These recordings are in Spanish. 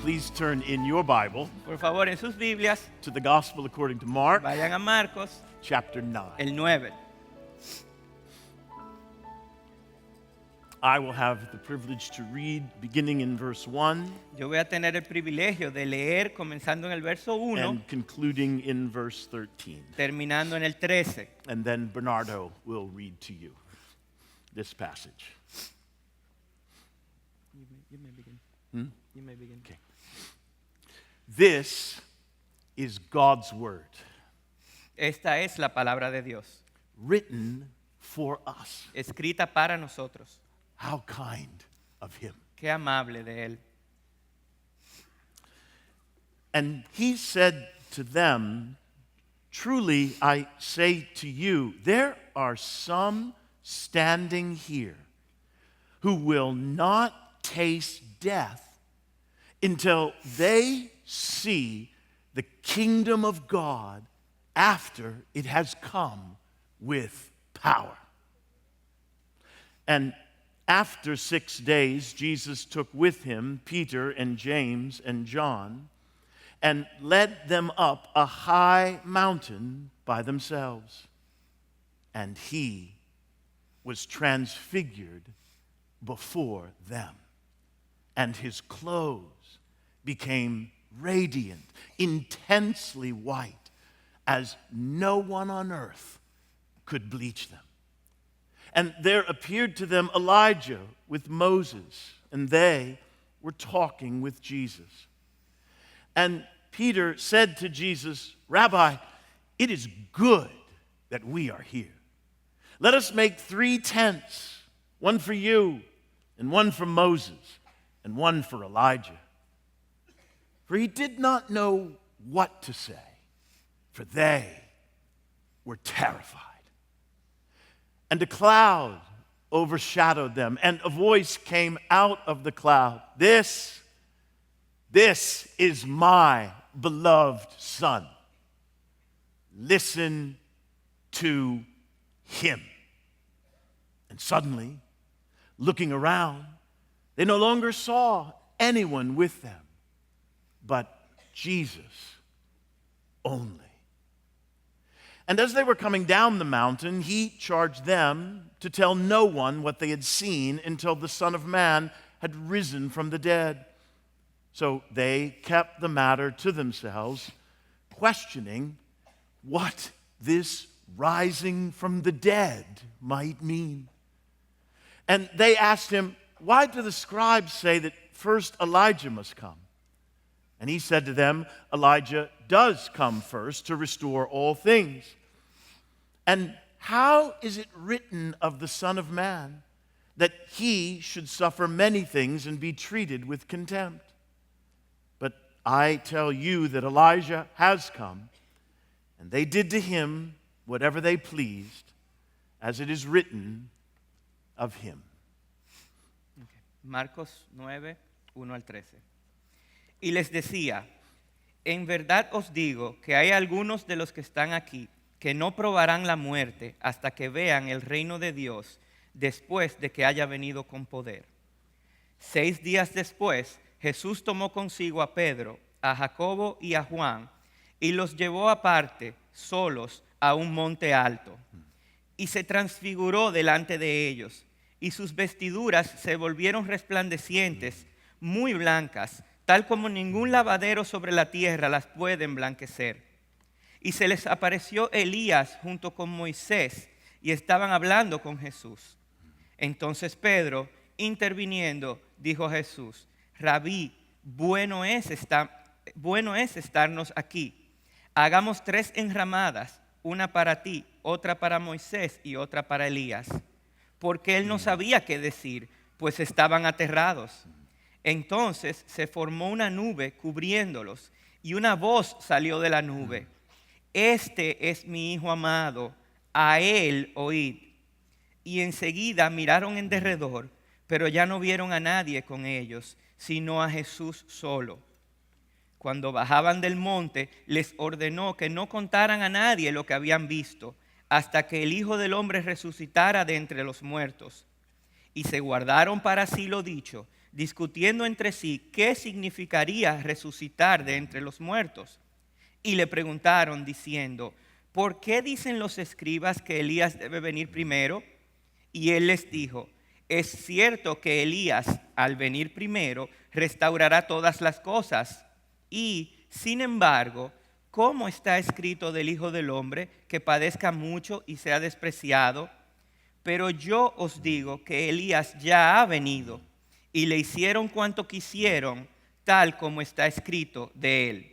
Please turn in your Bible Por favor, en sus Biblias, to the Gospel according to Mark, vayan a Marcos, chapter 9. el 9. I will have the privilege to read beginning in verse 1 Yo voy a tener el privilegio de leer comenzando en el verso 1, and concluding in verse 13. terminando en el 13. And then Bernardo will read to you this passage. You may begin. Hmm? You may begin. Okay. This is God's word, Esta es la palabra de Dios, written for us. escrita para nosotros. How kind of him. Qué amable de Él. And he said to them, truly I say to you, there are some standing here who will not taste death until they see the kingdom of God after it has come with power. And after 6 days, Jesus took with him Peter and James and John and led them up a high mountain by themselves. And he was transfigured before them, and his clothes became radiant, intensely white, as no one on earth could bleach them. And there appeared to them Elijah with Moses, and they were talking with Jesus. And Peter said to Jesus, Rabbi, it is good that we are here. Let us make 3 tents, one for you, and one for Moses, and one for Elijah. For he did not know what to say, for they were terrified. And a cloud overshadowed them, and a voice came out of the cloud. This is my beloved Son. Listen to him. And suddenly, looking around, they no longer saw anyone with them, but Jesus only. And as they were coming down the mountain, he charged them to tell no one what they had seen until the Son of Man had risen from the dead. So they kept the matter to themselves, questioning what this rising from the dead might mean. And they asked him, why do the scribes say that first Elijah must come? And he said to them, Elijah does come first to restore all things. And how is it written of the Son of Man that he should suffer many things and be treated with contempt? But I tell you that Elijah has come, and they did to him whatever they pleased, as it is written of him. Okay. Marcos 9, 1 al 13. Y les decía, en verdad os digo que hay algunos de los que están aquí que no probarán la muerte hasta que vean el reino de Dios después de que haya venido con poder. 6 días después, Jesús tomó consigo a Pedro, a Jacobo y a Juan y los llevó aparte, solos, a un monte alto. Y se transfiguró delante de ellos, y sus vestiduras se volvieron resplandecientes, muy blancas, tal como ningún lavadero sobre la tierra las puede emblanquecer. Y se les apareció Elías junto con Moisés, y estaban hablando con Jesús. Entonces Pedro, interviniendo, dijo a Jesús, Rabí, bueno es estarnos aquí. Hagamos 3 enramadas, una para ti, otra para Moisés y otra para Elías. Porque él no sabía qué decir, pues estaban aterrados. Entonces se formó una nube cubriéndolos, y una voz salió de la nube. Este es mi Hijo amado, a él oíd. Y enseguida miraron en derredor, pero ya no vieron a nadie con ellos, sino a Jesús solo. Cuando bajaban del monte, les ordenó que no contaran a nadie lo que habían visto, hasta que el Hijo del Hombre resucitara de entre los muertos. Y se guardaron para sí lo dicho, discutiendo entre sí qué significaría resucitar de entre los muertos. Y le preguntaron diciendo, ¿por qué dicen los escribas que Elías debe venir primero? Y él les dijo, es cierto que Elías, al venir primero, restaurará todas las cosas. Y, sin embargo, ¿cómo está escrito del Hijo del Hombre, que padezca mucho y sea despreciado? Pero yo os digo que Elías ya ha venido, y le hicieron cuanto quisieron, tal como está escrito de él.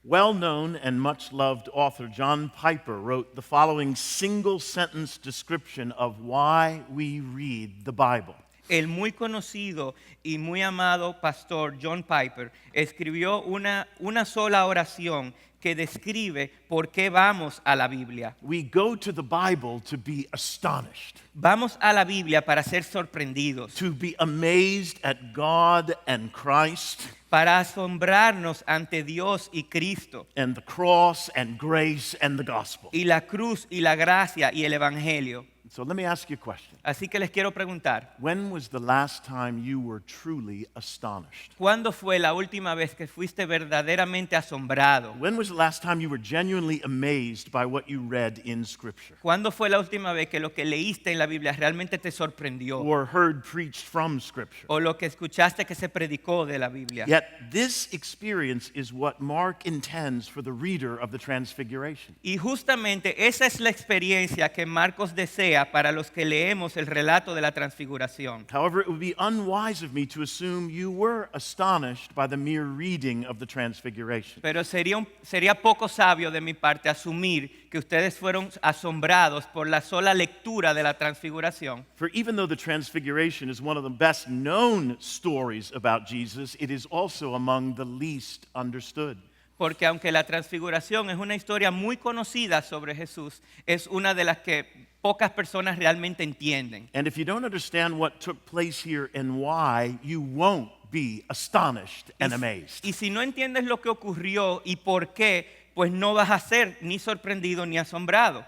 Well-known and much-loved author John Piper wrote the following single-sentence description of why we read the Bible. El muy conocido y muy amado pastor John Piper escribió una sola oración que describe por qué vamos a la Biblia. We go to the Bible to be astonished, Vamos a la Biblia para ser sorprendidos, to be amazed at God and Christ para asombrarnos ante Dios y Cristo, and the cross and grace and the gospel. y la cruz y la gracia y el evangelio. So let me ask you a question. Así que les quiero preguntar, When was the last time you were truly astonished? ¿cuándo fue la última vez que fuiste verdaderamente asombrado? When was the last time you were genuinely amazed by what you read in Scripture ¿Cuándo fue la última vez que lo que leíste en la Biblia realmente te sorprendió? or heard preached from Scripture? O lo que escuchaste que se predicó de la Biblia. Yet this experience is what Mark intends for the reader of the Transfiguration. Y justamente esa es la experiencia que Marcos desea para los que leemos el relato de la transfiguración. However, it would be unwise of me to assume you were astonished by the mere reading of the Transfiguration. Pero sería poco sabio de mi parte asumir que ustedes fueron asombrados por la sola lectura de la transfiguración. For even though the Transfiguration is one of the best known stories about Jesus, it is also among the least understood. Porque aunque la transfiguración es una historia muy conocida sobre Jesús, es una de las que pocas personas realmente entienden. And if you don't understand what took place here and why, you won't be astonished and amazed. Y si no entiendes lo que ocurrió y por qué, pues no vas a ser ni sorprendido ni asombrado.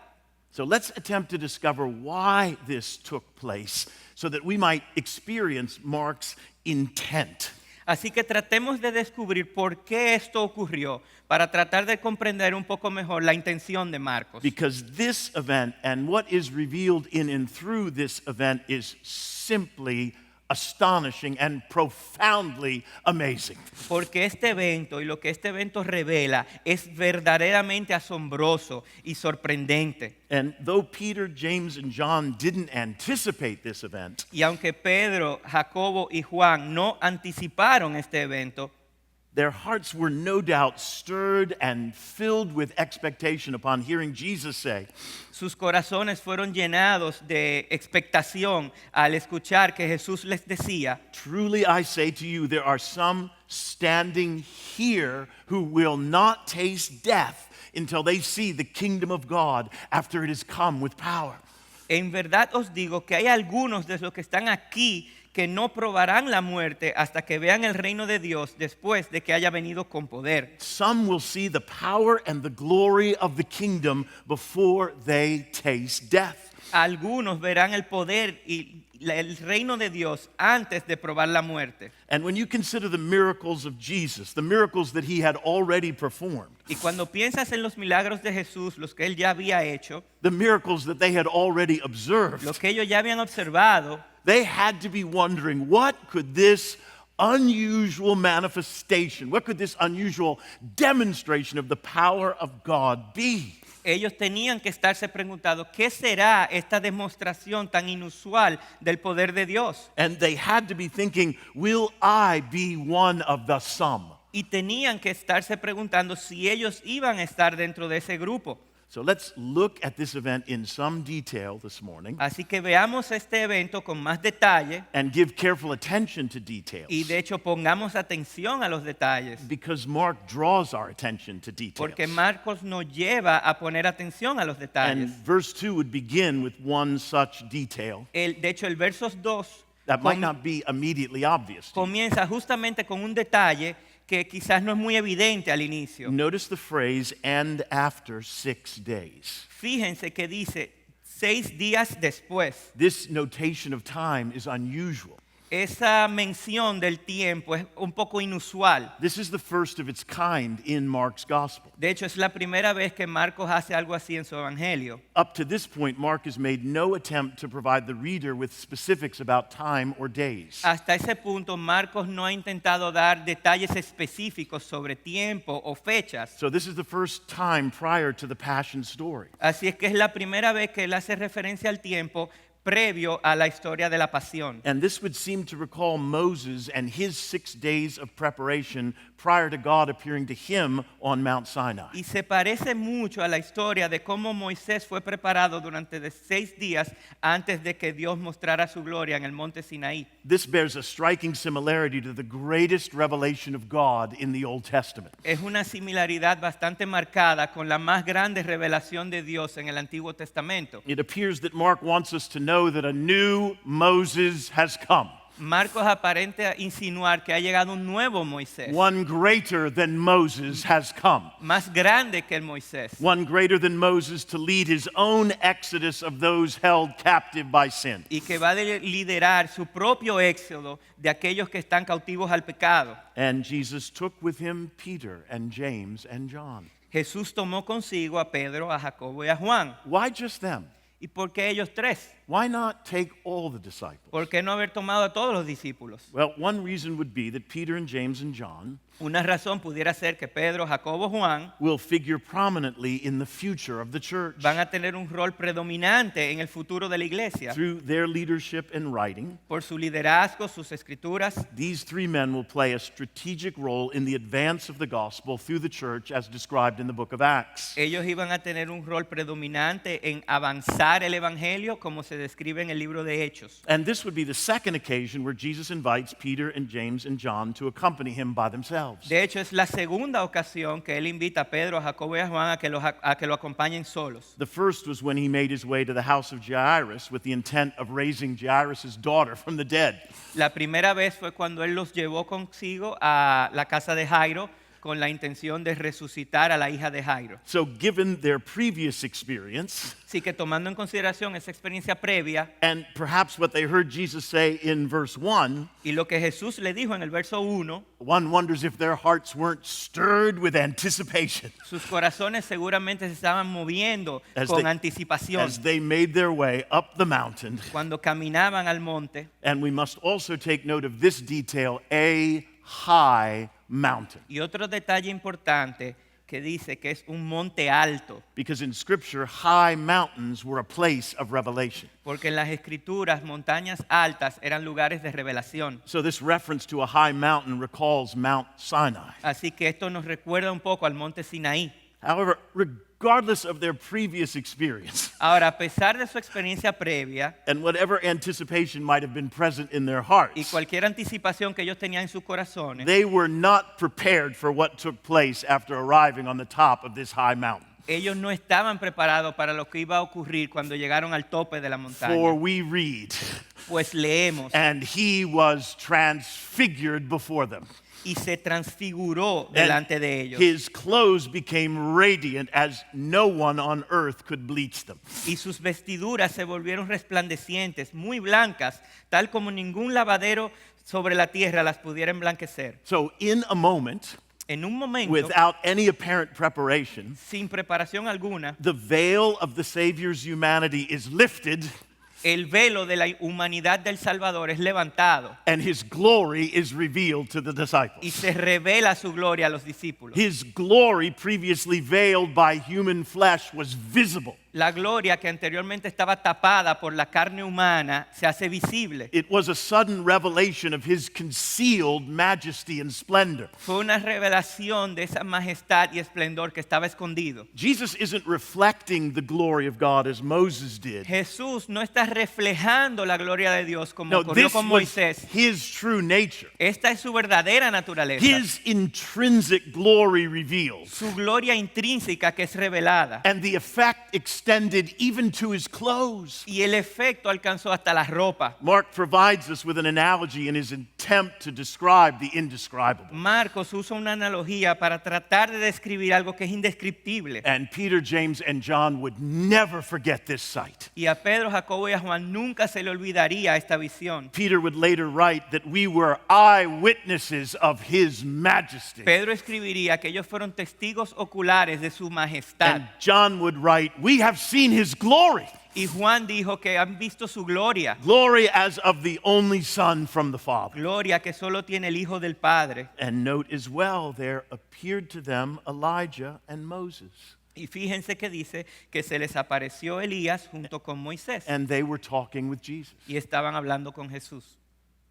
So let's attempt to discover why this took place so that we might experience Mark's intent. Así que tratemos de descubrir por qué esto ocurrió para tratar de comprender un poco mejor la intención de Marcos. Because this event and what is revealed in and through this event is simply astonishing and profoundly amazing. Porque este evento y lo que este evento revela es verdaderamente asombroso y sorprendente. And though Peter, James, and John didn't anticipate this event, Y aunque Pedro, Jacobo y Juan no anticiparon este evento, their hearts were no doubt stirred and filled with expectation upon hearing Jesus say, sus corazones fueron llenados de expectación al escuchar que Jesús les decía, "Truly I say to you, there are some standing here who will not taste death until they see the kingdom of God after it has come with power." en verdad os digo que hay algunos de los que están aquí que no probarán la muerte hasta que vean el reino de Dios después de que haya venido con poder. Some will see the power and the glory of the kingdom before they taste death. Algunos verán el poder y el reino de Dios antes de probar la muerte. And when you consider the miracles of Jesus, the miracles that he had already performed, Y cuando piensas en los milagros de Jesús, los que él ya había hecho, the miracles that they had already los observed, que ellos ya habían observado, they had to be wondering, what could this unusual manifestation, what could this unusual demonstration of the power of God be? ellos tenían que estarse preguntando, ¿qué será esta demostración tan inusual del poder de Dios? And they had to be thinking, will I be one of the some? Y tenían que estarse preguntando si ellos iban a estar dentro de ese grupo. So let's look at this event in some detail this morning Así que veamos este evento con más detalle and give careful attention to details, y de hecho pongamos atención a los detalles. because Mark draws our attention to Porque details. Marcos nos lleva a poner atención a los And detalles. verse 2 would begin with one such detail De hecho, el verso 2 that might not be immediately obvious to you. comienza justamente con un detalle que quizás no es muy evidente al inicio. Notice the phrase, "and after 6 days." Fíjense que dice 6 días después. This notation of time is unusual. esa mención del tiempo es un poco inusual. This is the first of its kind in Mark's gospel. De hecho, es la primera vez que Marcos hace algo así en su evangelio. Up to this point, Mark has made no attempt to provide the reader with specifics about time or days. Hasta ese punto, Marcos no ha intentado dar detalles específicos sobre tiempo o fechas. So this is the first time prior to the Passion story. Así es que es la primera vez que él hace referencia al tiempo previo a la historia de la pasión. And this would seem to recall Moses and his 6 days of preparation prior to God appearing to him on Mount Sinai. Y se parece mucho a la historia de cómo Moisés fue preparado durante 6 días antes de que Dios mostrara su gloria en el monte Sinaí. This bears a striking similarity to the greatest revelation of God in the Old Testament. Es una similaridad bastante marcada con la más grande revelación de Dios en el Antiguo Testamento. It appears that Mark wants us to know that a new Moses has come, Marcos aparenta insinuar que ha llegado un nuevo Moisés, one greater than Moses has come, más grande que el Moisés, one greater than Moses to lead his own exodus of those held captive by sin. y que va a liderar su propio éxodo de aquellos que están cautivos al pecado. And Jesus took with him Peter and James and John. Jesús tomó consigo a Pedro, a Jacobo y a Juan. Why just them? ¿Y por qué ellos tres? Why not take all the disciples? ¿Por qué no haber tomado a todos los discípulos? Well, one reason would be that Peter and James and John Una razón pudiera ser que Pedro, Jacobo, Juan will figure prominently in the future of the church. van a tener un rol predominante en el futuro de la iglesia. Through their leadership and writing, Por su liderazgo, sus escrituras, these 3 men will play a strategic role in the advance of the gospel through the church as described in the book of Acts. ellos iban a tener un rol predominante en avanzar el evangelio como se describe en el libro de Hechos. And this would be the second occasion where Jesus invites Peter and James and John to accompany him by themselves. De hecho, es la segunda ocasión que él invita a Pedro, a Jacobo y a Juan a que lo acompañen solos. The first was when he made his way to the house of Jairus with the intent of raising Jairus' daughter from the dead. La primera vez fue cuando él los llevó consigo a la casa de Jairo con la intención de resucitar a la hija de Jairo. So given their previous experience, Así que tomando en consideración esa experiencia previa and perhaps what they heard Jesus say in verse 1, y lo que Jesús le dijo en el verso 1, one wonders if their hearts weren't stirred with anticipation sus corazones seguramente se estaban moviendo As con they- anticipación as they made their way up the mountain. cuando caminaban al monte. And we must also take note of this detail, a high mountain. Y otro detalle importante que dice que es un monte alto, Because in Scripture, high mountains were a place of revelation. porque en las escrituras montañas altas eran lugares de revelación. So this reference to a high mountain recalls Mount Sinai. Así que esto nos recuerda un poco al monte Sinaí. However, regardless of their previous experience Ahora, a pesar de su experiencia previa and whatever anticipation might have been present in their y hearts, cualquier anticipación que ellos tenían en sus corazones, they were not prepared for what took place after arriving on the top of this high mountain. ellos no estaban preparados para lo que iba a ocurrir cuando llegaron al tope de la montaña. For we read, Pues leemos, and he was transfigured before them. y se transfiguró And delante de ellos. his clothes became radiant as no one on earth could bleach them. Y sus vestiduras se volvieron resplandecientes, muy blancas, tal como ningún lavadero sobre la tierra las pudiera emblanquecer. So in a moment, En un momento, without any apparent preparation, sin preparación alguna, the veil of the Savior's humanity is lifted el velo de la humanidad del Salvador es levantado and his glory is revealed to the y disciples. se revela su gloria a los discípulos. His glory, previously veiled by human flesh, was visible. La gloria que anteriormente estaba tapada por la carne humana se hace visible. It was a sudden revelation of his concealed majesty and splendor. Fue una revelación de esa majestad y esplendor que estaba escondido. Jesus isn't reflecting the glory of God as Moses did. Jesús no está reflejando la gloria de Dios como No, ocurrió this con was Moisés. his true nature. Esta es su verdadera naturaleza. His intrinsic glory revealed. Su gloria intrínseca que es revelada. And the effect extended extended even to his clothes. Y el efecto alcanzó hasta la ropa. Mark provides us with an analogy in his attempt to describe the indescribable. Marcos usa una analogía para tratar de describir algo que es indescriptible. And Peter, James, and John would never forget this sight. Y a Pedro, Jacobo y a Juan nunca se le olvidaría esta visión. Peter would later write that we were eyewitnesses of his majesty. Pedro escribiría que ellos fueron testigos oculares de su majestad. And John would write, we have seen his glory. Y Juan dijo que han visto su gloria. Glory as of the only Son from the Father. Gloria que solo tiene el Hijo del Padre. And note as well, there appeared to them Elijah and Moses. Y fíjense que dice que se les apareció Elías junto con Moisés. And they were talking with Jesus. Y estaban hablando con Jesús.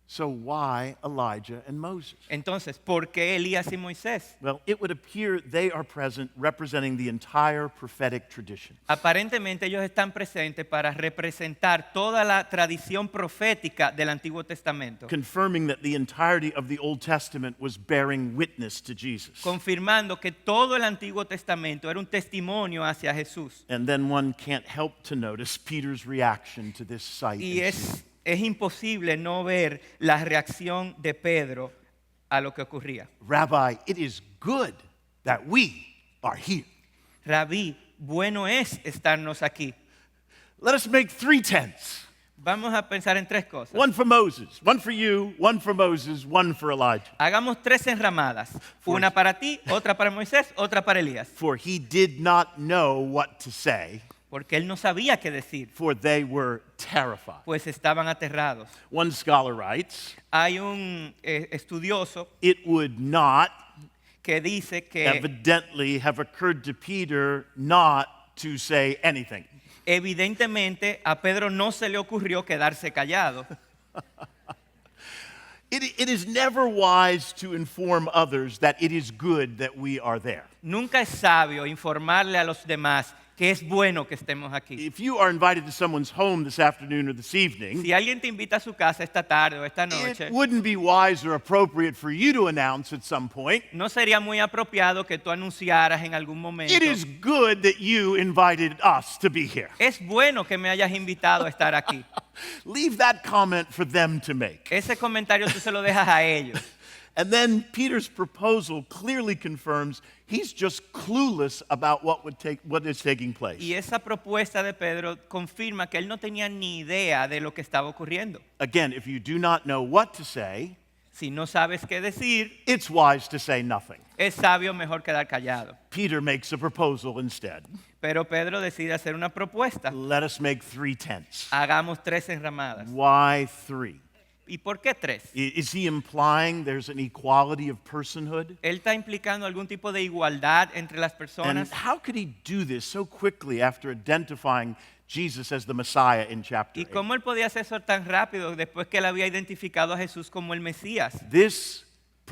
So why Elijah and Moses? Entonces, ¿por qué Elías y Moisés? Well, it would appear they are present representing the entire prophetic tradition. Aparentemente ellos están presentes para representar toda la tradición profética del Antiguo Testamento, Confirming that the entirety of the Old Testament was bearing witness to Jesus. confirmando que todo el Antiguo Testamento era un testimonio hacia Jesús. And then one can't help to notice Peter's reaction to this sight. Y and scene. es imposible no ver la reacción de Pedro a lo que ocurría. Rabbi, it is good that we are here. Rabí, bueno es estarnos aquí. Let us make 3 tents. Vamos a pensar en 3 cosas. One for Moses, one for you, one for Moses, one for Elijah. Hagamos 3 enramadas. Una para ti, otra para Moisés, otra para Elías. For he did not know what to say, Porque él no sabía qué decir, for they were terrified. pues estaban aterrados. One scholar writes, Hay un estudioso it would not que dice que evidently have occurred to Peter not to say anything. evidentemente a Pedro no se le ocurrió quedarse callado. It is never wise to inform others that it is good that we are there. Nunca es sabio informarle a los demás que es bueno que estemos aquí. If you are invited to someone's home this afternoon or this evening, Si alguien te invita a su casa esta tarde o esta noche, it wouldn't be wise or appropriate for you to announce at some point, no sería muy apropiado que tú anunciaras en algún momento. it is good that you invited us to be here. Es bueno que me hayas invitado a estar aquí. Leave that comment for them to make. Ese comentario tú se lo dejas a ellos. And then Peter's proposal clearly confirms he's just clueless about what is taking place. Y esa propuesta de Pedro confirma que él no tenía ni idea de lo que estaba ocurriendo. Again, if you do not know what to say, Si no sabes qué decir, it's wise to say nothing. es sabio mejor quedar callado. Peter makes a proposal instead. Pero Pedro decide hacer una propuesta. Let us make 3 tents. Hagamos 3 enramadas. Why 3? ¿Y por qué 3? Is he implying there's an equality of personhood? Él está implicando algún tipo de igualdad entre las And personas. how could he do this so quickly after identifying Jesus as the Messiah in chapter ¿Y 8? cómo él podía hacer eso tan rápido después que él había identificado a Jesús como el Mesías? This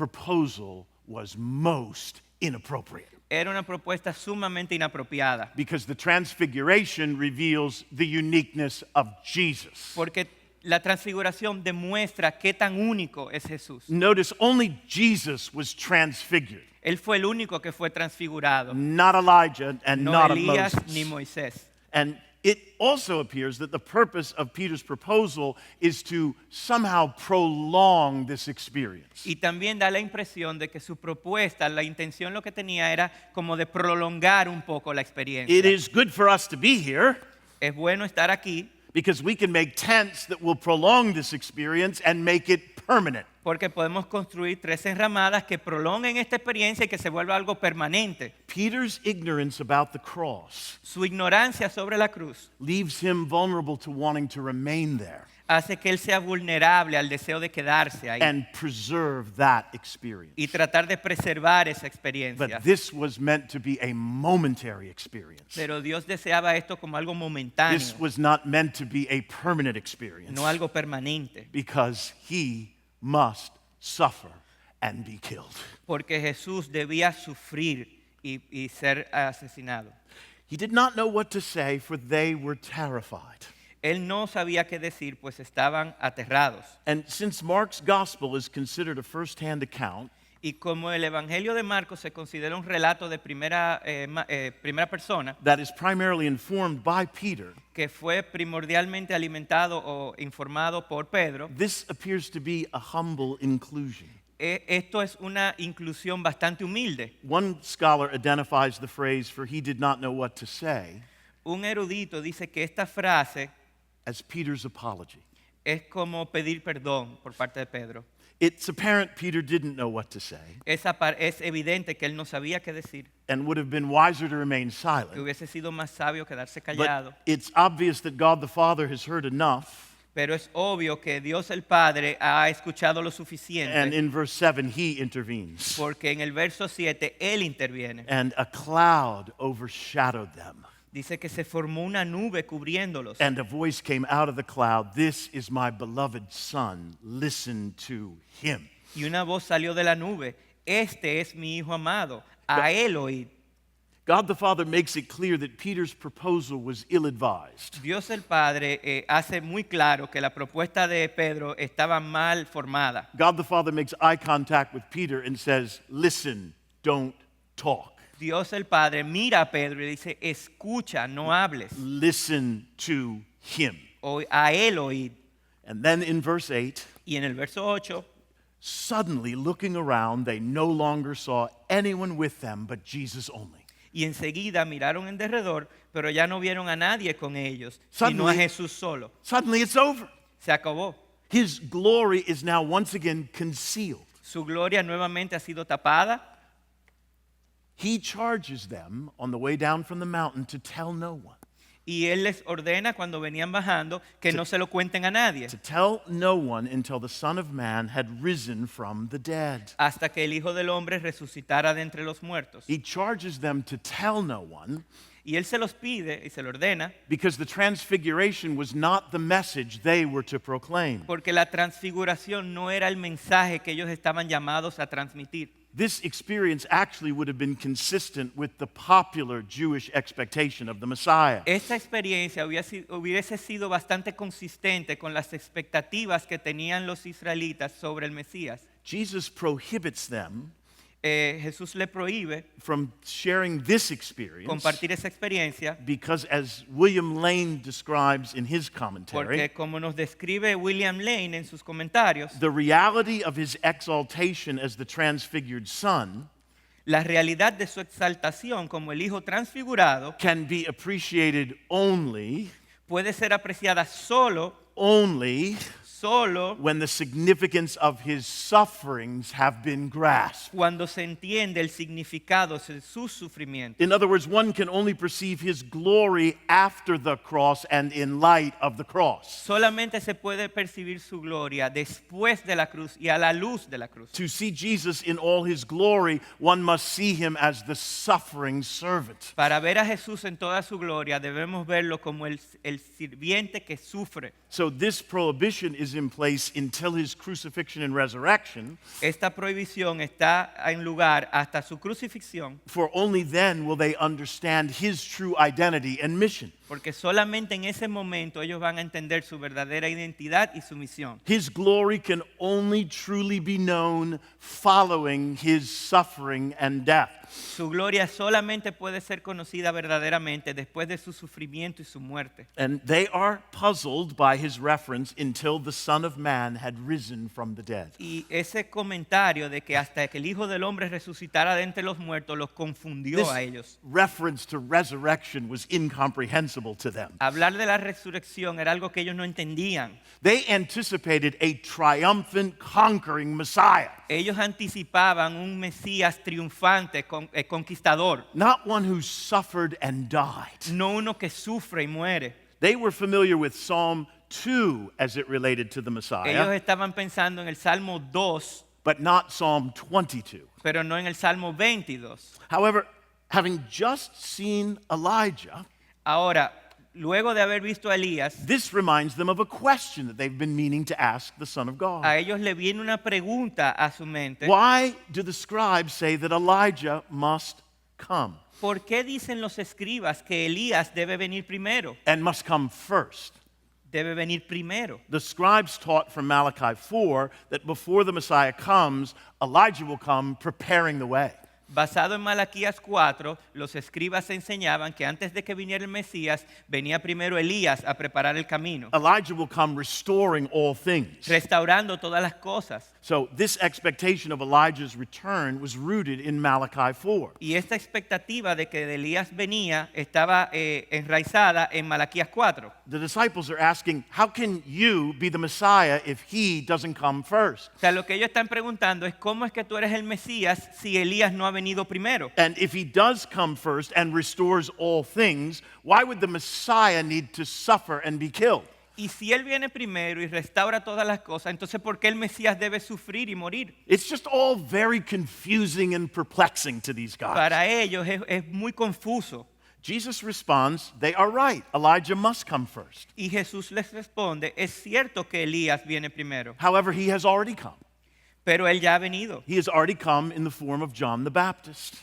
proposal was most inappropriate Era una propuesta sumamente inapropiada. because the transfiguration reveals the uniqueness of Jesus. Porque la transfiguración demuestra qué tan único es Jesús. Notice only Jesus was transfigured, Él fue el único que fue transfigurado, not Elijah and no not Elías Moses. ni Moisés. And it also appears that the purpose of Peter's proposal is to somehow prolong this experience. Y también da la impresión de que su propuesta, la intención lo que tenía era como de prolongar un poco la experiencia. It is good for us to be here Es bueno estar aquí because we can make tents that will prolong this experience and make it permanent. porque podemos construir 3 enramadas que prolonguen esta experiencia y que se vuelva algo permanente. Peter's ignorance about the cross Su ignorancia sobre la cruz leaves him vulnerable to wanting to remain there hace que él sea vulnerable al deseo de quedarse ahí and preserve that experience. y tratar de preservar esa experiencia. But this was meant to be a momentary experience. Pero Dios deseaba esto como algo This momentáneo, was not meant to be a permanent experience no algo permanente. because he must suffer and be killed. Porque Jesús debía sufrir y ser asesinado. He did not know what to say, for they were terrified. Él no sabía qué decir, pues estaban aterrados. And since Mark's gospel is considered a first-hand account, Y como el Evangelio de Marcos se considera un relato de primera persona, that is primarily informed by Peter, que fue primordialmente alimentado o informado por Pedro, this appears to be a humble inclusion. esto es una inclusión bastante humilde. One scholar identifies the phrase, "for he did not know what to say," Un erudito dice que esta frase as Peter's apology. es como pedir perdón por parte de Pedro. It's apparent Peter didn't know what to say Es evidente que él no sabía qué decir, and would have been wiser to remain que silent. hubiese sido más sabio quedarse But callado. it's obvious that God the Father has heard enough, Pero es obvio que Dios el Padre ha escuchado lo and suficiente, in verse 7, he intervenes. porque en el verso 7 Él interviene. And a cloud overshadowed them. Dice que se formó una nube cubriéndolos. And a voice came out of the cloud, "This is my beloved Son, listen to him." Y una voz salió de la nube. Este es mi Hijo amado, a Él oíd. God the Father makes it clear that Peter's proposal was ill-advised. Dios el Padre hace muy claro que la propuesta de Pedro estaba mal formada. God the Father makes eye contact with Peter and says, "Listen, don't talk. Dios el Padre mira a Pedro y dice, escucha, no hables. Listen to him." A Él oíd. And then in verse 8, Y en el verso 8, suddenly looking around, they no longer saw anyone with them but Jesus only. y enseguida miraron en derredor, pero ya no vieron a nadie con ellos, sino a Suddenly- Jesús solo. Suddenly it's over. Se acabó. His glory is now once again concealed. Su gloria nuevamente ha sido tapada. He charges them on the way down from the mountain to tell no one. Y Él les ordena cuando venían bajando que no se lo cuenten a nadie, To tell no one until the Son of Man had risen from the dead. hasta que el Hijo del Hombre resucitara de entre los muertos. He charges them to tell no one Y Él se los pide y se lo ordena because the transfiguration was not the message they were to proclaim. porque la transfiguración no era el mensaje que ellos estaban llamados a transmitir. This experience actually would have been consistent with the popular Jewish expectation of the Messiah. Esta experiencia hubiese sido bastante consistente con las expectativas que tenían los israelitas sobre el Mesías. Jesus prohibits them Jesús le prohíbe from sharing this experience compartir esa experiencia because, as William Lane describes in his commentary, porque como nos describe William Lane en sus comentarios, the reality of his exaltation as the transfigured Son la realidad de su exaltación como el Hijo transfigurado can be appreciated only puede ser apreciada solo when the significance of his sufferings have been grasped. cuando se entiende el significado de su sufrimiento. In other words, one can only perceive his glory after the cross and in light of the cross. Solamente se puede percibir su gloria después de la cruz y a la luz de la cruz. To see Jesus in all his glory, one must see him as the suffering servant. Para ver a Jesús en toda su gloria debemos verlo como el sirviente que sufre. So this prohibition is in place until his crucifixion and resurrection, Esta prohibición está en lugar hasta su crucifixión, for only then will they understand his true identity and mission. porque solamente en ese momento ellos van a entender su verdadera identidad y su misión. His glory can only truly be known following his suffering and death. Su gloria solamente puede ser conocida verdaderamente después de su sufrimiento y su muerte. And they are puzzled by his reference until the Son of Man had risen from the dead. Y ese comentario de que hasta que el Hijo del Hombre resucitara de entre los muertos los confundió This a ellos. reference to resurrection was incomprehensible to them. Hablar de la resurrección era algo que ellos no entendían. They anticipated a triumphant, conquering Messiah, Ellos anticipaban un Mesías triunfante, conquistador, not one who suffered and died. no uno que sufre y muere. They were familiar with Psalm 2 as it related to the Ellos Messiah, estaban pensando en el Salmo 2, but not Psalm 22. pero no en el Salmo 22. However, having just seen Elijah, Ahora, luego de haber visto a Elías, this reminds them of a question that they've been meaning to ask the Son of God. a ellos le viene una pregunta a su mente. Why do the scribes say that Elijah must come ¿Por qué dicen los escribas que Elías debe venir primero? and must come first? debe venir primero. The scribes taught from Malachi 4 that before the Messiah comes, Elijah will come preparing the way. Basado en Malaquías 4, los escribas enseñaban que antes de que viniera el Mesías, venía primero Elías a preparar el camino, Elijah will come restoring all things. restaurando todas las cosas. So this expectation of Elijah's return was rooted in Malachi 4. Y esta expectativa de que Elías venía estaba enraizada en Malaquías 4. The disciples are asking, how can you be the Messiah if he doesn't come first? O sea, lo que ellos están preguntando es cómo es que tú eres el Mesías si Elías no ha venido primero. And if he does come first and restores all things, why would the Messiah need to suffer and be killed? Y si él viene primero y restaura todas las cosas, entonces ¿por qué el Mesías debe sufrir y morir? It's just all very confusing and perplexing to these guys. Para ellos es muy confuso. Jesus responds, they are right. Elijah must come first. Y Jesús les responde, es cierto que Elías viene primero, However, he has already come. pero él ya ha venido. He has already come in the form of John the Baptist.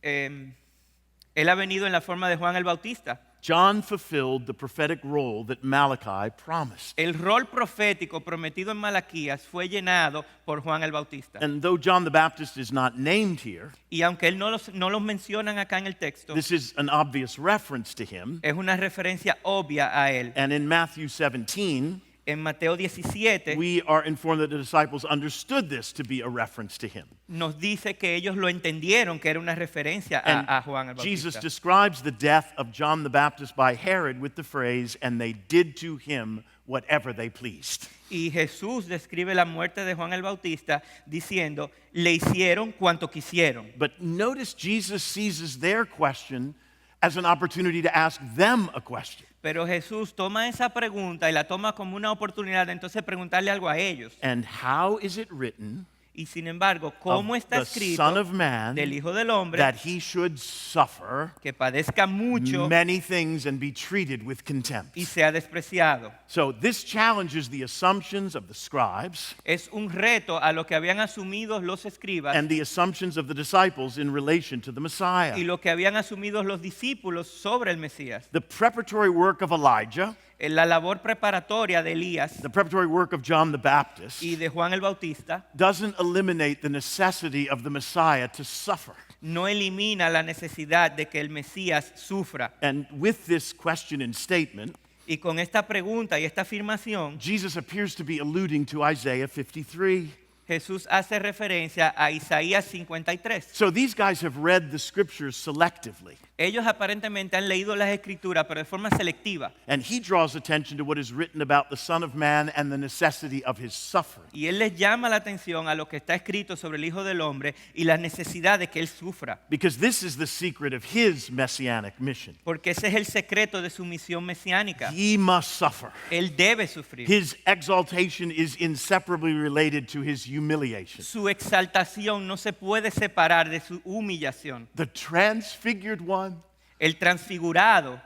Él ha venido en la forma de Juan el Bautista. John fulfilled the prophetic role that Malachi promised. El rol profético prometido en Malaquías fue llenado por Juan el Bautista. And though John the Baptist is not named here, Y aunque él no los mencionan acá en el texto, this is an obvious reference to him. es una referencia obvia a él. And in Matthew 17, En Mateo 17 we are informed that the disciples understood this to be a reference to him. nos dice que ellos lo entendieron, que era una referencia And a Juan el Jesus Bautista. describes the death of John the Baptist by Herod with the phrase, and they did to him whatever they pleased. Y Jesús describe la muerte de Juan el Bautista diciendo, le hicieron cuanto quisieron. But notice Jesus seizes their question as an opportunity to ask them a question. Pero Jesús toma esa pregunta y la toma como una oportunidad de entonces preguntarle algo a ellos. And how is it written Y sin embargo, ¿cómo of está the Son of escrito Man del Hijo del Hombre that he should suffer que padezca mucho many things and be treated with contempt? y sea despreciado? So this challenges the assumptions of the scribes Es un reto a lo que habían asumido los escribas and the assumptions of the disciples in relation to the Messiah. y lo que habían asumido los discípulos sobre el Mesías. The preparatory work of Elijah, En la labor preparatoria de Elías the preparatory work of John the Baptist, y de Juan el Bautista doesn't eliminate the necessity of the Messiah to suffer. no elimina la necesidad de que el Mesías sufra. And with this question and statement, Y con esta pregunta y esta afirmación, Jesus appears to be alluding to Isaiah 53. Jesús hace referencia a Isaías 53. So these guys have read the scriptures selectively. Ellos aparentemente han leído las escrituras, pero de forma selectiva. And he draws attention to what is written about the Son of Man and the necessity of his suffering. Y él les llama la atención a lo que está escrito sobre el Hijo del Hombre y la necesidad de que él sufra. Because this is the secret of his messianic mission. Porque ese es el secreto de su misión mesiánica. He must suffer. Él debe sufrir. His exaltation is inseparably related to his humiliation. Su exaltación no se puede separar de su humillación. The transfigured one, El transfigurado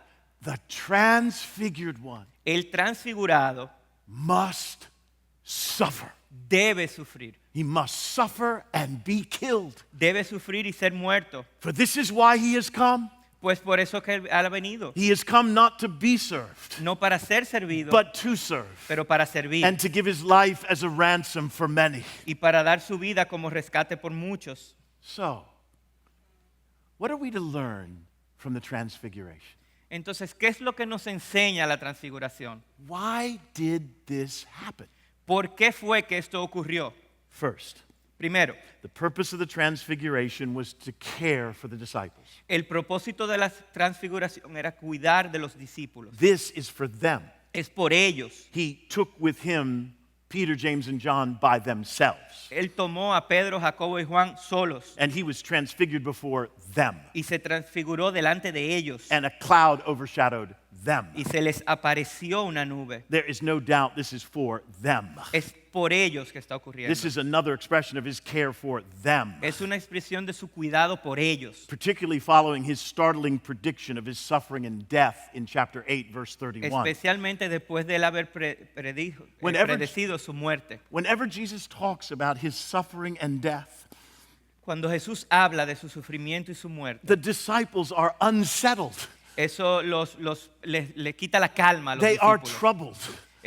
El transfigurado must suffer. debe sufrir. He must suffer and be killed. Debe sufrir y ser muerto. For this is why he has come. Pues por eso que él ha venido. He has come not to be served, No para ser servido, but to serve, pero para servir. and to give his life as a ransom for many. Y para dar su vida como rescate por muchos. So, what are we to learn from the transfiguration? Entonces, ¿qué es lo que nos enseña la transfiguración? Why did this happen? ¿Por qué fue que esto ocurrió? First, Primero, the purpose of the transfiguration was to care for the disciples. el propósito de la transfiguración era cuidar de los discípulos. This is for them. Es por ellos. He took with him Peter, James, and John by themselves. Él tomó a Pedro, Jacobo y Juan solos And he was transfigured before them. y se transfiguró delante de ellos And a cloud overshadowed them. y se les apareció una nube. There is no doubt this is for them. Es por ellos que está ocurriendo. This is another expression of his care for them, Es una expresión de su cuidado por ellos, particularly following his startling prediction of his suffering and death in chapter 8, verse 31. especialmente después de él haber Whenever- predecido su muerte. Whenever Jesus talks about his suffering and death, Cuando Jesús habla de su sufrimiento y su muerte, the disciples are unsettled. Eso les quita la calma a los They are discípulos. troubled.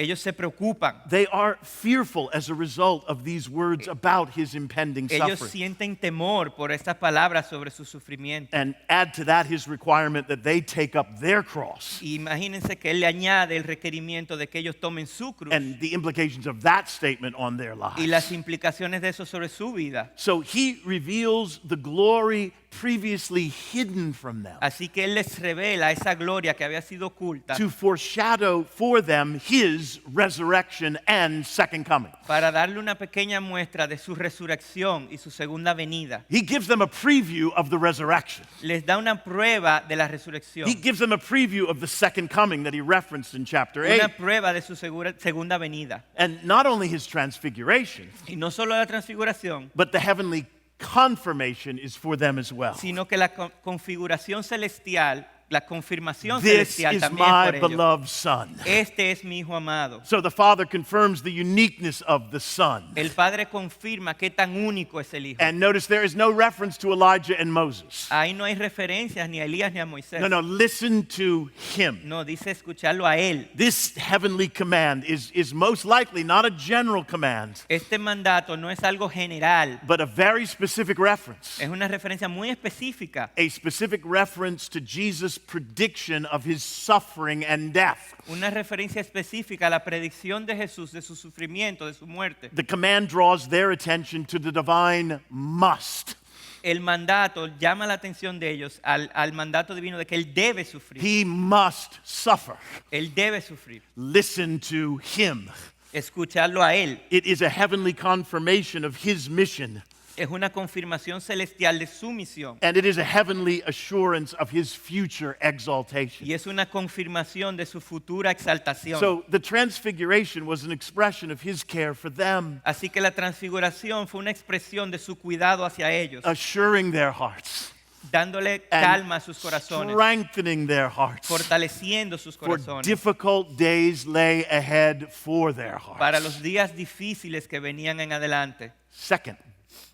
Ellos se preocupan. They are fearful as a result of these words about his impending Ellos suffering. sienten temor por estas palabras sobre su sufrimiento. And add to that his requirement that they take up their cross. Imagínense que él le añade el requerimiento de que ellos tomen su cruz And the implications of that statement on their y las lives. implicaciones de eso sobre su vida. So he reveals the glory previously hidden from them Así que él les revela esa gloria que había sido oculta to foreshadow for them his resurrection and second coming. para darle una pequeña muestra de su resurrección y su segunda venida. He gives them a preview of the resurrection. Les da una prueba de la resurrección, He gives them a preview of the second coming that he referenced in chapter 8. una prueba de su segunda venida. And not only his transfiguration, Y no solo la transfiguración, but the heavenly confirmation is for them as well. sino que la configuración celestial, la confirmación This celestial is también es my por ellos. beloved Son. Este es mi hijo amado. So the Father confirms the uniqueness of the Son. El Padre confirma qué tan único es el Hijo. And notice there is no reference to Elijah and Moses. Ahí no hay referencias ni a Elías ni a Moisés. No, listen to him. No, dice escucharlo a él. This heavenly command is most likely not a general command, Este mandato no es algo general, but a very specific reference. es una referencia muy específica, A specific reference to Jesus' prediction of his suffering and death. una referencia específica a la predicción de Jesús, de su sufrimiento, de su muerte. The command draws their attention to the divine must. El mandato llama la atención de ellos al mandato divino de que Él debe sufrir. He must suffer. Él debe sufrir. Listen to him. Escucharlo a Él It is a heavenly confirmation of his mission, es una confirmación celestial de su misión. and it is a heavenly assurance of his future exaltation. Y es una confirmación de su futura exaltación. So the transfiguration was an expression of his care for them, Así que la transfiguración fue una expresión de su cuidado hacia ellos, assuring their hearts dándole and calma a sus corazones, strengthening their hearts. fortaleciendo sus For corazones difficult days lay ahead for their para los hearts. días difíciles que venían en adelante. Second,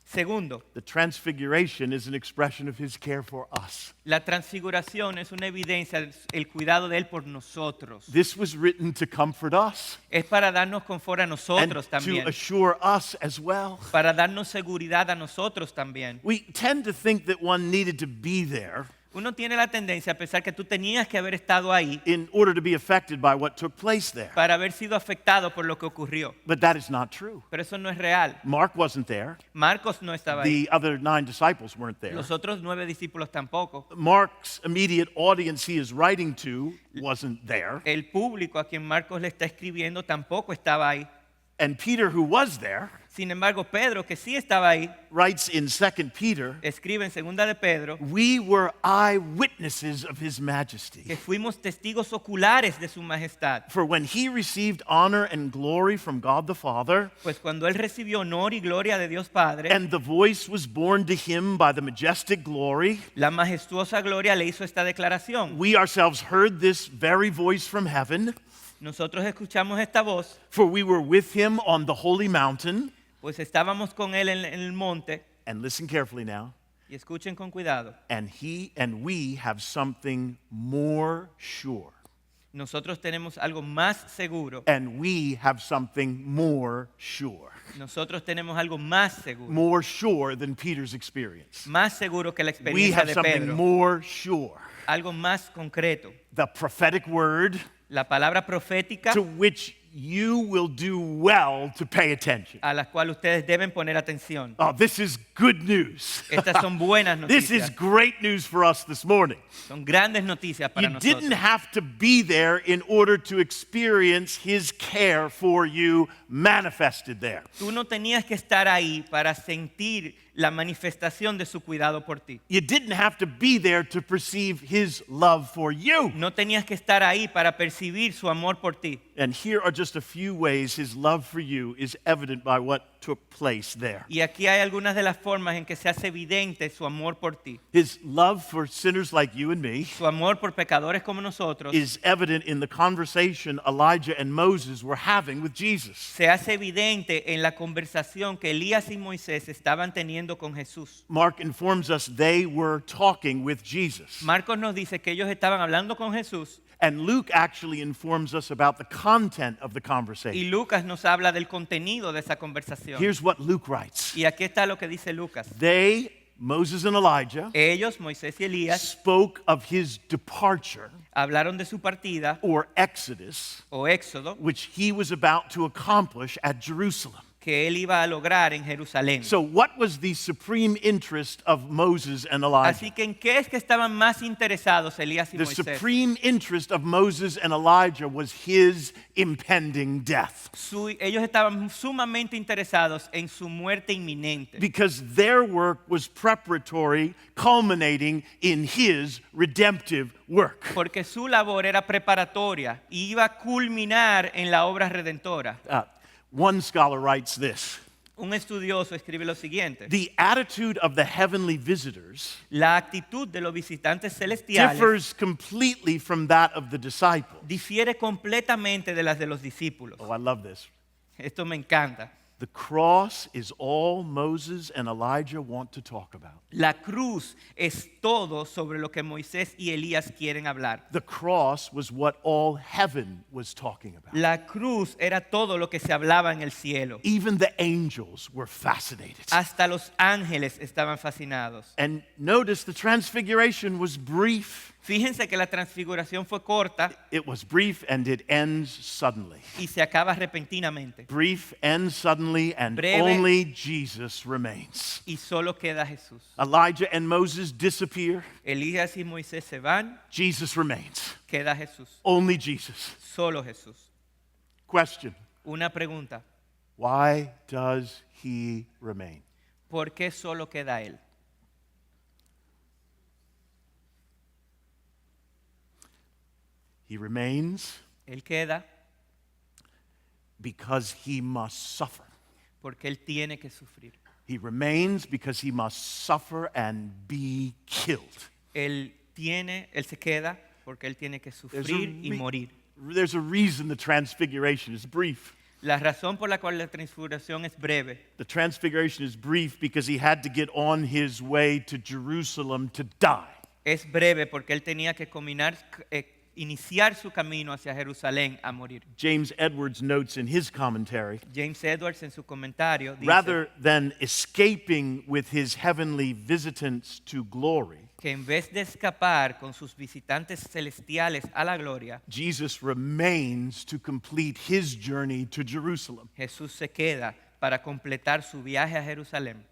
Segundo, the transfiguration is an expression of his care for us. la transfiguración es una evidencia del cuidado de Él por nosotros. This was written to comfort us Es para darnos confort a and nosotros to también, assure us as well. para darnos seguridad a nosotros también. We tend to think that one needed to be there Uno tiene la tendencia a pensar que tú tenías que haber estado ahí in order to be affected by what took place there. para haber sido afectado por lo que ocurrió. But that is not true. Pero eso no es real. Mark wasn't there. Marcos no estaba ahí. The other 9 disciples weren't there. Los otros 9 discípulos tampoco. Mark's immediate audience he is writing to wasn't there. El público a quien Marcos le está escribiendo tampoco estaba ahí. And Peter, who was there, Sin embargo, Pedro, que sí estaba ahí, writes in 2 Peter, escribe en segunda de Pedro we were eyewitnesses of his majesty. que fuimos testigos oculares de su majestad. For when he received honor and glory from God the Father, Pues cuando él recibió honor y gloria de Dios Padre, and the voice was borne to him by the majestic glory, la majestuosa gloria le hizo esta declaración. we ourselves heard this very voice from heaven, Nosotros escuchamos esta voz, for we were with him on the holy mountain. pues estábamos con él en el monte, And listen carefully now. y escuchen con cuidado. And we have something more sure. Nosotros tenemos algo más seguro. And we have something more sure. Nosotros tenemos algo más seguro. More sure than Peter's experience. Más seguro que la We experiencia have de something Pedro. more sure. Algo más concreto. The prophetic word La palabra profética to which you will do well to pay attention. a la cual ustedes deben poner atención. Oh, this is good news. Estas son buenas This is noticias. great news for us this morning. Son grandes noticias para You didn't nosotros. have to be there in order to experience his care for you manifested there. Tú no tenías que estar ahí para sentir la manifestación de su cuidado por ti. You didn't have to be there to perceive his love for you. No tenías que estar ahí para percibir su amor por ti. And here are just a few ways his love for you is evident by what took place there. Y aquí hay algunas de las formas en que se hace evidente su amor por ti. His love for sinners like you and me Su amor por pecadores como nosotros is evident in the conversation Elijah and Moses were having with Jesus. se se hace evidente en la conversación que Elías y Moisés estaban teniendo con Jesús. Mark informs us they were talking with Jesus. Marcos nos dice que ellos estaban hablando con Jesús And Luke actually informs us about the content of the y conversation. Lucas nos habla del contenido de esa conversación. Here's what Luke writes. Y aquí está lo que dice Lucas. They, Moses and Elijah, Ellos, Moisés y Elías, spoke of his departure hablaron de su partida or exodus, o éxodo which he was about to accomplish at Jerusalem. que él iba a lograr en Jerusalén. So, what was the supreme interest of Moses and Así Elijah? que ¿en qué es que estaban más interesados Elías y The Moisés? supreme interest of Moses and Elijah was his impending death. Ellos estaban sumamente interesados en su muerte inminente. Because their work was preparatory, culminating in his redemptive work. Porque su labor era preparatoria y iba a culminar en la obra redentora. One scholar writes this: Un estudioso escribe lo siguiente: the attitude of the heavenly visitors la actitud de los visitantes celestiales differs completely from that of the disciples. difiere completamente de las de los discípulos. Oh, I love this. Esto me encanta. The cross is all Moses and Elijah want to talk about. La cruz es todo sobre lo que Moisés y Elías quieren hablar. The cross was what all heaven was talking about. La cruz era todo lo que se hablaba en el cielo. Even the angels were fascinated. Hasta los ángeles estaban fascinados. And notice the transfiguration was brief. Fíjense que la transfiguración fue corta It was brief and it ends suddenly. y se acaba repentinamente. Brief, ends suddenly, and Breve. only Jesus remains. Y solo queda Jesús. Elijah and Moses disappear. Elías y Moisés se van, Jesus remains. queda Jesús. Only Jesus. Solo Jesús. Question: Una pregunta. why does he remain? ¿Por qué solo queda Él? He remains Él queda because he must suffer. porque Él tiene que sufrir. He remains because he must suffer and be killed. Él se queda porque Él tiene que sufrir y morir. There's a reason the transfiguration is brief. La razón por la cual la transfiguración es breve The transfiguration is brief because he had to get on his way to Jerusalem to die. es breve porque Él tenía que iniciar su camino hacia Jerusalén a morir. James Edwards notes in his commentary, James Edwards en su comentario dice rather than escaping with his heavenly visitants to glory, que en vez de escapar con sus visitantes celestiales a la gloria, Jesus remains to complete his journey to Jerusalem. Jesús se queda para completar su viaje a Jerusalén.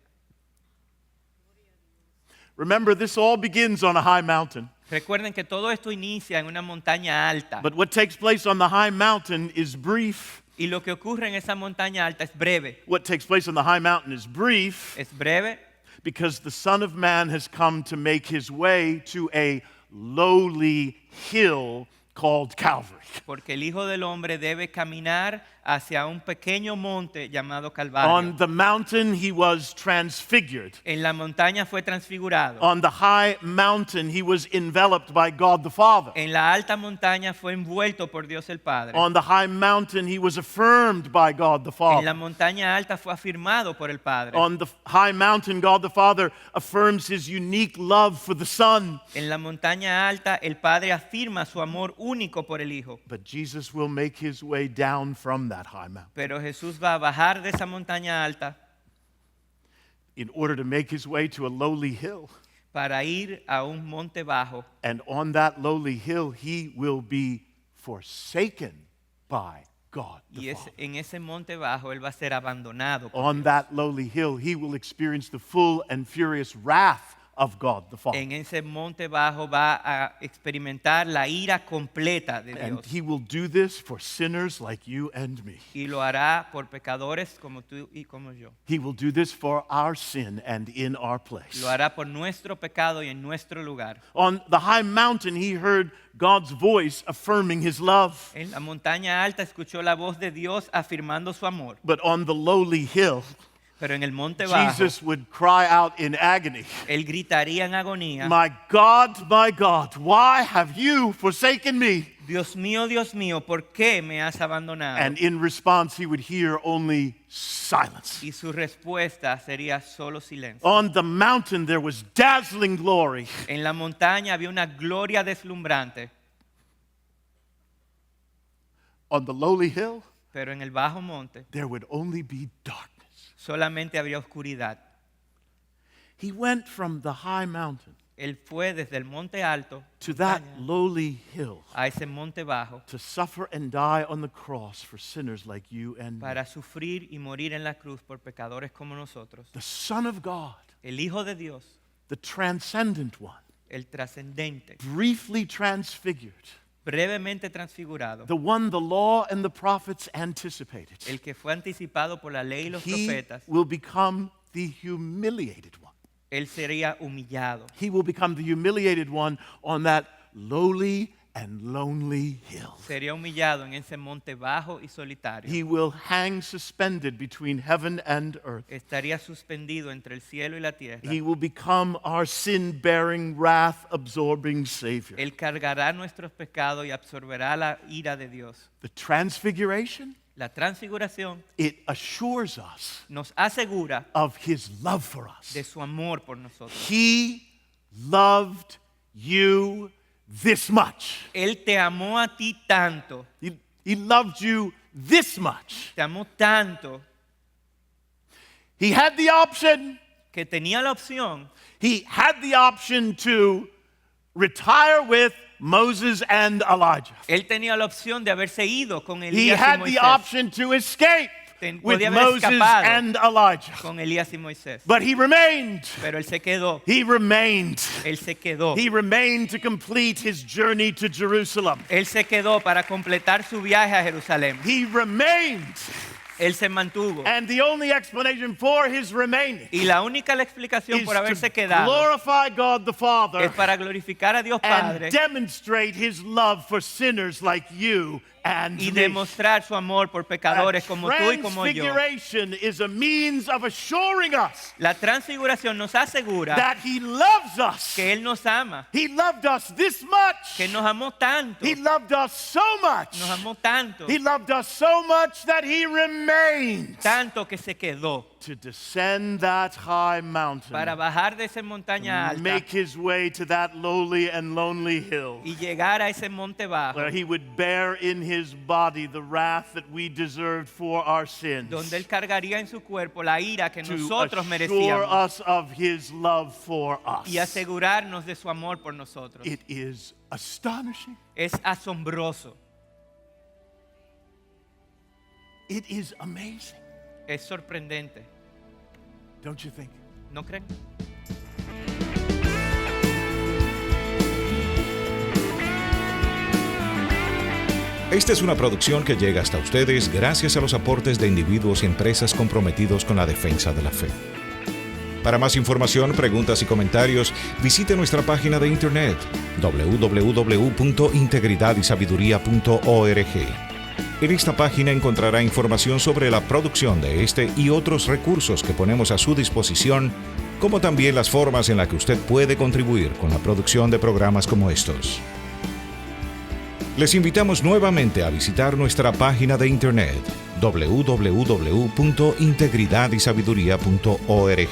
Remember, this all begins on a high mountain. Recuerden que todo esto inicia en una montaña alta But what takes place on the high mountain is brief. y lo que ocurre en esa montaña alta es breve. What takes place on the high mountain is brief Es breve because the Son of Man has come to make his way to a lowly hill called Calvary. porque el Hijo del Hombre debe caminar hacia un pequeño monte llamado Calvario. On the mountain, he was transfigured. En la montaña fue transfigurado. On the high mountain, he was enveloped by God the Father. En la alta montaña fue envuelto por Dios el Padre. On the high mountain, he was affirmed by God the En la Father. montaña alta fue afirmado por el Padre. On the high mountain, God the Father affirms his unique love for the Son. En la montaña alta el Padre afirma su amor único por el Hijo. But Jesus will make his way down from that high mountain Pero Jesús va a bajar de esa montaña alta in order to make his way to a lowly hill. para ir a un monte bajo. And on that lowly hill, he will be forsaken by God the Y Father. en ese monte bajo él va a ser abandonado. On that lowly hill, he will experience the full and furious wrath of God the Father. En ese monte bajo va a experimentar la ira completa de And Dios. he will do this for sinners like you and me. Y lo hará por pecadores como tú y como yo. He will do this for our sin and in our place. Lo hará por nuestro pecado y en nuestro lugar. On the high mountain, he heard God's voice affirming his love. En la montaña alta escuchó la voz de Dios afirmando su amor. But on the lowly hill, Pero en el monte bajo, Jesus would cry out in agony, él gritaría en agonía, my God, why have you forsaken me? Dios mío, ¿por qué me has abandonado? And in response, he would hear only silence. Y su respuesta sería solo silencio. On the mountain, there was dazzling glory. En la montaña había una gloria deslumbrante, On the lowly hill, pero en el bajo monte there would only be darkness. solamente habría oscuridad. He went from the high mountain Él fue desde el monte alto to that montaña, lowly hill a ese monte bajo to suffer and die on the cross for sinners like you and me. para sufrir y morir en la cruz por pecadores como nosotros. The Son of God, El Hijo de Dios, the transcendent one, el trascendente, briefly transfigured, brevemente transfigurado, the one the law and the prophets anticipated. el que fue anticipado por la ley y los He profetas, will become the humiliated one. él sería humillado. He will become the humiliated one on that lowly and lonely hill. Sería humillado en ese monte bajo y solitario. He will hang suspended between heaven and earth. Estaría suspendido entre el cielo y la tierra. He will become our sin-bearing, wrath-absorbing Savior. Él cargará nuestros pecados y absorberá la ira de Dios. The transfiguration, La transfiguración it assures us nos asegura of His love for us. de su amor por nosotros. He loved you this much. Él te amó a ti tanto, He loved you this much. te amó tanto, He had the option. que tenía la opción He had the option to retire with Moses and Elijah. Él tenía la opción de haberse ido con He Elías y had the Moisés. option to escape with Podía haber Moses escapado and Elijah. con Elías y Moisés. But he remained. Pero él se quedó. He remained. Él se quedó. He remained to complete his journey to Jerusalem. Él se quedó para completar su viaje a Jerusalén. He remained. Él se mantuvo. And the only explanation for his remaining Y la única explicación is por haberse to quedado glorify God the Father es para glorificar a Dios and Padre demonstrate his love for sinners like you and y me. demostrar su amor por pecadores como tú y como yo. Transfiguration is a means of assuring us La transfiguración nos asegura that he loves us. que Él nos ama, He loved us this much. que nos amó tanto, He loved us so much. nos amó tanto, He loved us so much that he remained tanto que se quedó to descend that high mountain, para bajar de esa montaña alta make his way to that lowly and lonely hill, y llegar a ese monte bajo, where he would bear in his body the wrath that we deserved for our sins, donde Él cargaría en su cuerpo la ira que to nosotros assure merecíamos us of his love for us. y asegurarnos de su amor por nosotros. It is astonishing. Es asombroso, It is amazing. es sorprendente, Don't you think? ¿no creen? Esta es una producción que llega hasta ustedes gracias a los aportes de individuos y empresas comprometidos con la defensa de la fe. Para más información, preguntas y comentarios, visite nuestra página de internet www.integridadysabiduría.org. En esta página encontrará información sobre la producción de este y otros recursos que ponemos a su disposición, como también las formas en las que usted puede contribuir con la producción de programas como estos. Les invitamos nuevamente a visitar nuestra página de internet www.integridadysabiduría.org.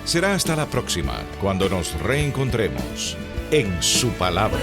Será hasta la próxima, cuando nos reencontremos en su palabra.